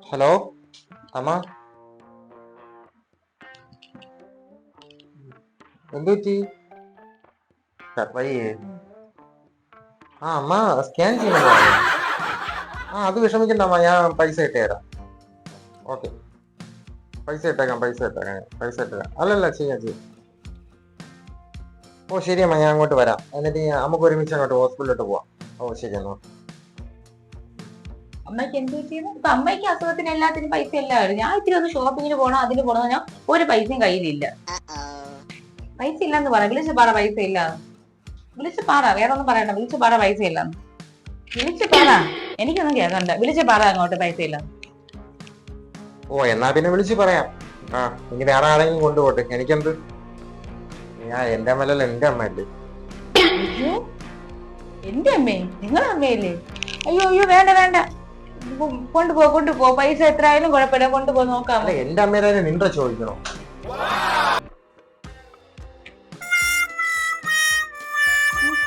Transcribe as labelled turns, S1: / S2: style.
S1: Hello അമ്മ, എന്തു പറ്റി? വയ്യേ? അമ്മ സ്കാൻ ചെയ്യണമെന്ന് പറഞ്ഞു. അത് വിഷമിക്കണ്ട അമ്മ, ഞാൻ പൈസ ഇട്ട് തരാം. ഓക്കെ, പൈസ ഇട്ടേക്കാം. അല്ലല്ല, ചെയ്യാം. ഓ ശരി അമ്മ, ഞാൻ അങ്ങോട്ട് വരാം. എന്നിട്ട് നമുക്ക് ഒരുമിച്ച് അങ്ങോട്ട് ഹോസ്പിറ്റലിലോട്ട് പോവാം. ഓ ശരി എന്നാ.
S2: അമ്മയ്ക്ക് എന്ത് പറ്റിയത്? ഇപ്പൊ അമ്മയ്ക്ക് അസുഖത്തിന് എല്ലാത്തിനും പൈസ എല്ലാവരും. ഞാൻ ഇത്തിരി ഒന്ന് ഷോപ്പിങ്ങിന് പോകണം, അതിന് പോകണം. ഞാൻ ഒരു പൈസയും കയ്യിലില്ല. പൈസ ഇല്ലെന്ന് പറ, വിളിച്ച് പറ പൈസ ഇല്ല. വിളിച്ച് പറ, വേറെ ഒന്നും പറയണ്ട. വിളിച്ച് പറ പൈസ ഇല്ലെന്ന്. വിളിച്ച് പറ, എനിക്കൊന്നും കേൾക്കണ്ട. വിളിച്ച് പറ അങ്ങോട്ട് പൈസ ഇല്ല.
S1: ഓ എന്നാ പിന്നെ വിളിച്ച് പറയാം. ഇനി വേറെ ആരെങ്കിലും കൊണ്ടുപോട്ടെ, എനിക്കെന്ത്? എന്റെ അമ്മയല്ലല്ലോ, എന്റെ അമ്മയല്ലേ.
S2: അയ്യോ, എന്റെ അമ്മേ? നിങ്ങളെ അമ്മയല്ലേ? അയ്യോ വേണ്ട. കൊണ്ടുപോ. പൈസ എത്ര ആയാലും കുഴപ്പമില്ല, കൊണ്ടുപോ, നോക്കാം.
S1: എന്റെ അമ്മേനെ നിന്റെ ചോദിക്കണോ?